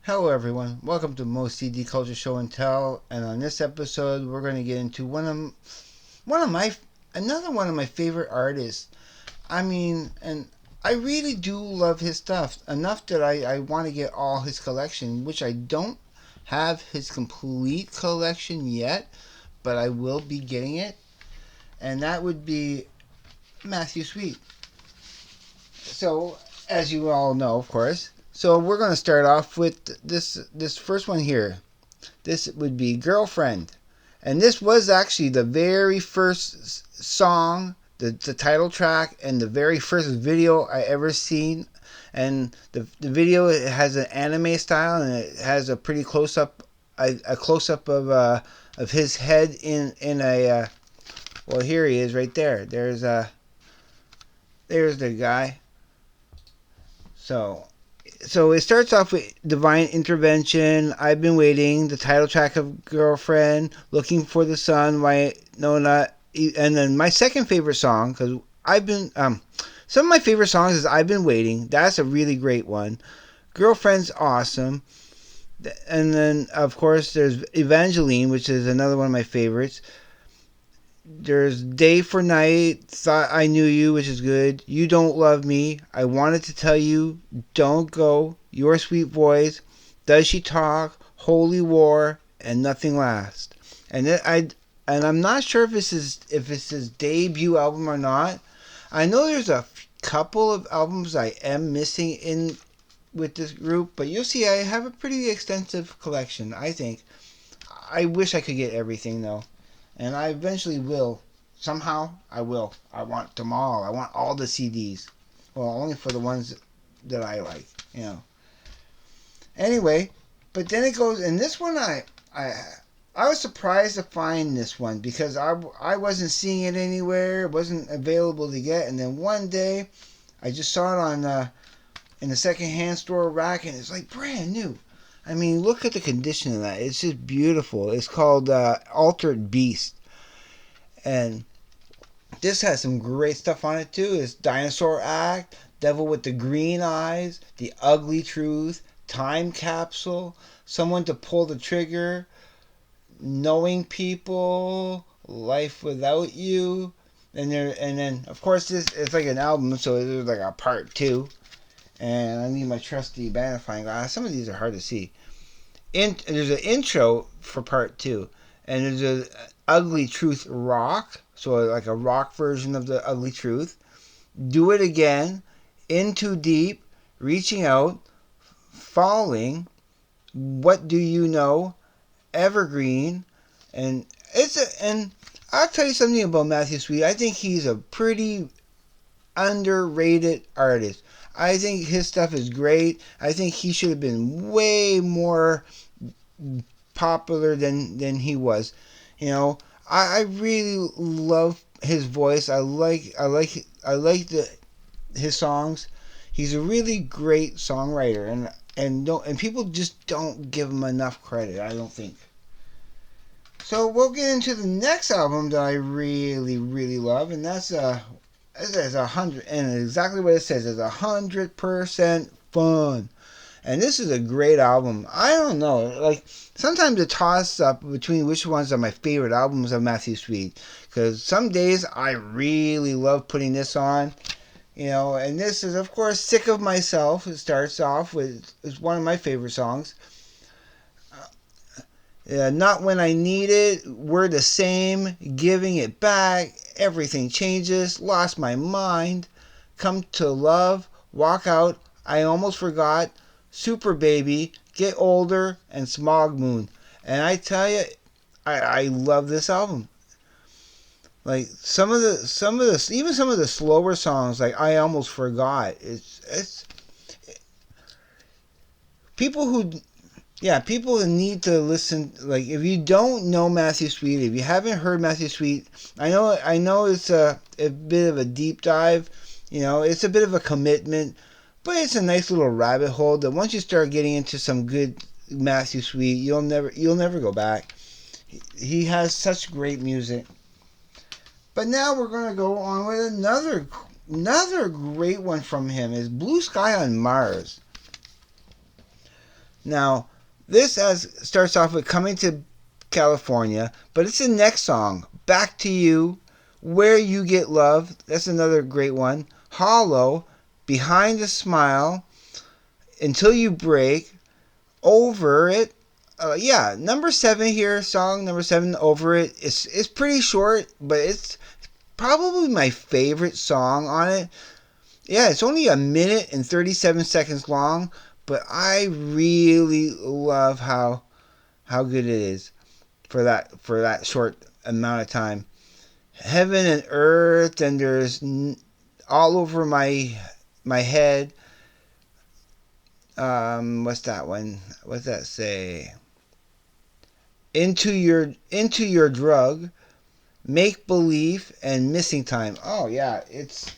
Hello everyone, welcome to Moe'S CD Culture Show and Tell, and on this episode we're going to get into another one of my favorite artists. And I really do love his stuff enough that I want to get all his collection, which I don't have his complete collection yet, but I will be getting it, and that would be Matthew Sweet. So, as you all know, of course, so we're going to start off with this first one here. This would be Girlfriend. And this was actually the very first song, the title track, and the very first video I ever seen. And the video, it has an anime style, and it has a pretty a close up of his head in a well, here he is right there. There's the guy. So it starts off with Divine Intervention, I've Been Waiting, the title track of Girlfriend, Looking for the Sun, why no not, and then my second favorite song, because some of my favorite songs is I've Been Waiting. That's a really great one. Girlfriend's awesome. And then of course there's Evangeline, which is another one of my favorites. There's Day for Night, Thought I Knew You, which is good. You Don't Love Me, I Wanted to Tell You, Don't Go, Your Sweet Voice, Does She Talk, Holy War, and Nothing Lasts. And I'm not sure if it's his debut album or not. I know there's a couple of albums I am missing in with this group, but you'll see I have a pretty extensive collection, I think. I wish I could get everything though. And I eventually will. Somehow, I will. I want them all. I want all the CDs. Well, only for the ones that I like, you know. Anyway, but then it goes, and this one I was surprised to find this one because I wasn't seeing it anywhere. It wasn't available to get. And then one day, I just saw it on in the secondhand store rack, and it's like brand new. I mean, look at the condition of that. It's just beautiful. It's called Altered Beast. And this has some great stuff on it, too. It's Dinosaur Act, Devil with the Green Eyes, The Ugly Truth, Time Capsule, Someone to Pull the Trigger, Knowing People, Life Without You. And then, of course, it's like an album, so there's like a part 2. And I need my trusty magnifying glass. Some of these are hard to see. There's an intro for part 2, and there's a Ugly Truth rock, so like a rock version of the Ugly Truth. Do It Again, In Too Deep, Reaching Out, Falling, What Do You Know, Evergreen, and and I'll tell you something about Matthew Sweet. I think he's a pretty underrated artist. I think his stuff is great. I think he should have been way more popular than he was. You know, I really love his voice. I like his songs. He's a really great songwriter, and people just don't give him enough credit, I don't think. So we'll get into the next album that I really really love, and that's it says 100, and exactly what it says is 100% fun. And this is a great album. I don't know, like sometimes it tosses up between which ones are my favorite albums of Matthew Sweet. Because some days I really love putting this on, you know. And this is, of course, Sick of Myself. It starts off with, it's one of my favorite songs. Not When I Need It, We're the Same, Giving It Back, Everything Changes, Lost My Mind, Come to Love, Walk Out, I Almost Forgot, Super Baby, Get Older, and Smog Moon. And I tell you, I love this album. Like some of the even some of the slower songs, like I Almost Forgot. It's people who people need to listen. Like, if you don't know Matthew Sweet, if you haven't heard Matthew Sweet, I know it's a bit of a deep dive. You know, it's a bit of a commitment, but it's a nice little rabbit hole that once you start getting into some good Matthew Sweet, you'll never go back. He has such great music. But now we're gonna go on with another great one from him. Is Blue Sky on Mars. Now, this starts off with Coming to California, but it's the next song, Back to You, Where You Get Love. That's another great one. Hollow, Behind a Smile, Until You Break, Over It. Yeah, number 7 here, song number 7, Over It. It's pretty short, but it's probably my favorite song on it. Yeah, it's only a minute and 37 seconds long, but I really love how good it is for that short amount of time. Heaven and earth, and there's all over my head. What's that one? What's that say? Into your drug, make believe, and missing time. Oh yeah, it's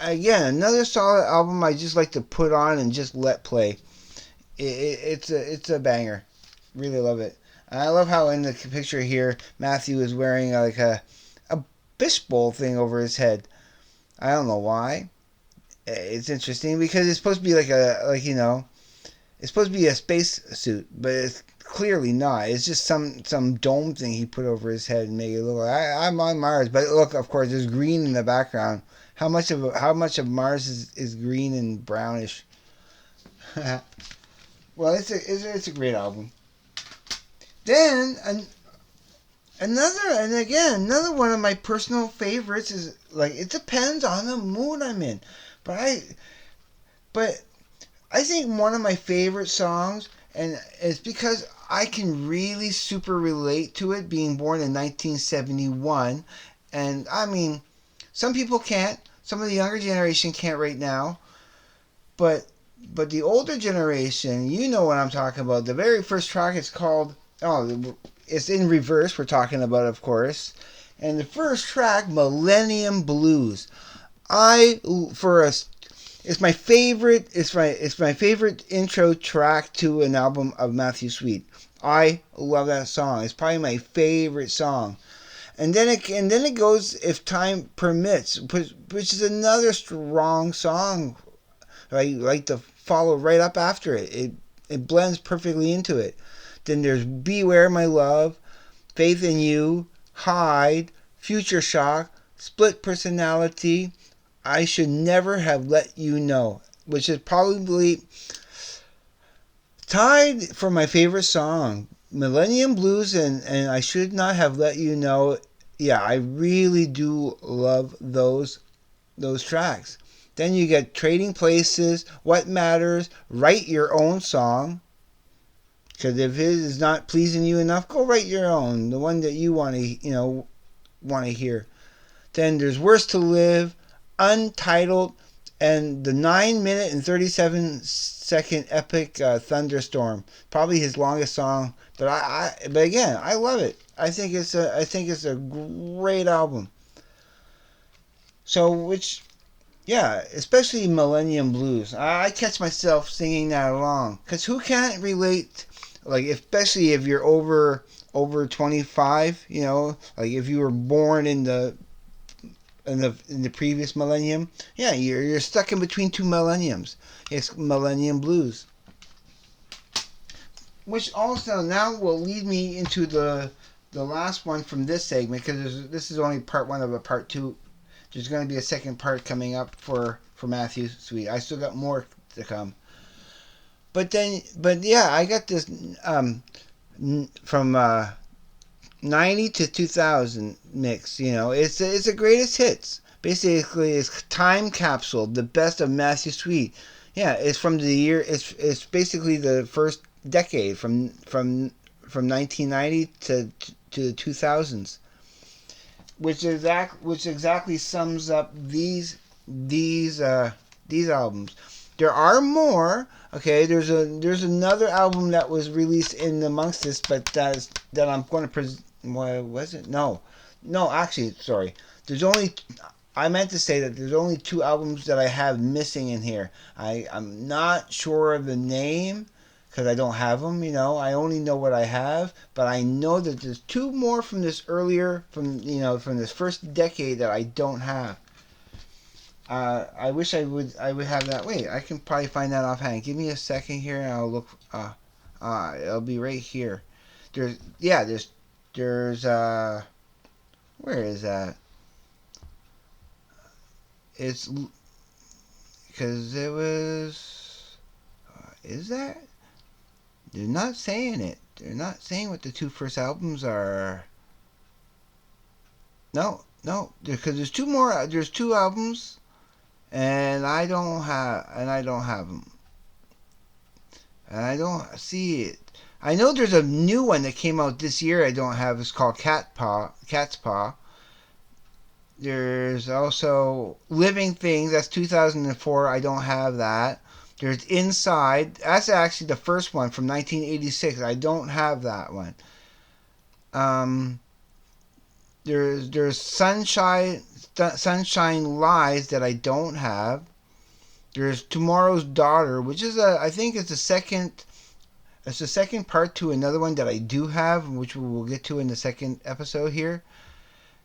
again another solid album I just like to put on and just let play. It's a banger. Really love it. And I love how in the picture here Matthew is wearing like a fishbowl thing over his head. I don't know why. It's interesting because it's supposed to be it's supposed to be a space suit, but it's clearly not. It's just some dome thing he put over his head and make it look like I'm on Mars. But look, of course, there's green in the background. How much of Mars is green and brownish? Well, it's a great album. Then another one of my personal favorites is like it depends on the mood I'm in, but but I think one of my favorite songs, and it's because I can really super relate to it, being born in 1971, and I mean, some people can't, some of the younger generation can't right now, but the older generation, you know what I'm talking about. The very first track is called it's in reverse. We're talking about, of course, and the first track, Millennium Blues. I for a It's my favorite. It's my favorite intro track to an album of Matthew Sweet. I love that song. It's probably my favorite song. And then it goes, If Time Permits, which is another strong song. I like to follow right up after it. It blends perfectly into it. Then there's Beware My Love, Faith in You, Hide, Future Shock, Split Personality, I Should Never Have Let You Know, which is probably tied for my favorite song. Millennium Blues and I Should Not Have Let You Know. Yeah, I really do love those tracks. Then you get Trading Places, What Matters, Write Your Own Song. Because if his is not pleasing you enough, go write your own, the one that you want to hear. Then there's Worse to Live, Untitled, and the 9 minute and 37 second epic Thunderstorm. Probably his longest song, but again, I love it. I think it's a great album. So yeah, especially Millennium Blues. I catch myself singing that along, cause who can't relate? Like especially if you're over 25, like if you were born in the previous millennium, yeah, you're stuck in between two millenniums. It's Millennium Blues, which also now will lead me into the last one from this segment, because this is only part one of a part two. There's going to be a second part coming up for Matthew Sweet. I still got more to come. But yeah, I got this from 90 to 2000 mix. It's the greatest hits. Basically, it's Time Capsule, the best of Matthew Sweet. Yeah, it's from the year. It's basically the first decade from 1990 to the 2000s, which exactly sums up these albums. There are more. Okay, there's another album that was released in amongst this, but that I'm going to present. What was it? No, actually, sorry. There's only. I meant to say that there's only 2 albums that I have missing in here. I'm not sure of the name because I don't have them. I only know what I have, but I know that there's 2 more from this earlier from this first decade that I don't have. I wish I would have that. Wait, I can probably find that offhand. Give me a second here, and I'll look. It'll be right here. There's where is that? It's because it was. Is that? They're not saying it. They're not saying what the two first albums are. No, no, because there's two more. There's two albums, and I don't have them, and I don't see it. I know there's a new one that came out this year. I don't have. It's called Cat's Paw. There's also Living Things. That's 2004. I don't have that. There's Inside. That's actually the first one from 1986. I don't have that one. Um, there's Sunshine Lies that I don't have. There's Tomorrow's Daughter, which is I think it's the second. It's the second part to another one that I do have, which we will get to in the second episode here.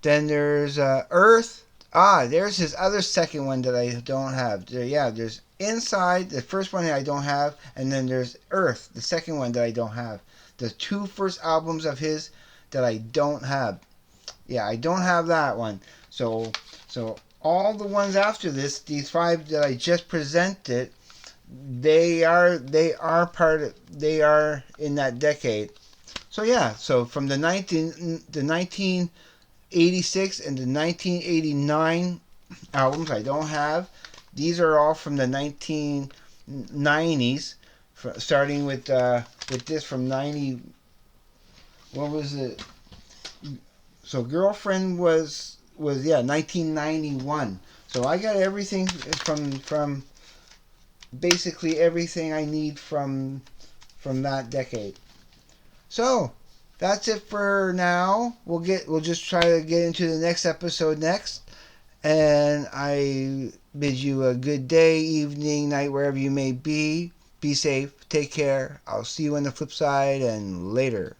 Then there's Earth. There's his other second one that I don't have. There's Inside, the first one that I don't have, and then there's Earth, the second one that I don't have. The two first albums of his that I don't have. Yeah, I don't have that one. So all the ones after this, these five that I just presented, they are in that decade. So yeah, so from the 1986 and the 1989 albums I don't have. These are all from the 1990s, starting with this from 90. What was it? So Girlfriend was 1991. So I got everything from basically everything I need from that decade. So that's it for now. We'll just try to get into the next episode next. And I bid you a good day, evening, night, wherever you may be. Be safe. Take care. I'll see you on the flip side, and later.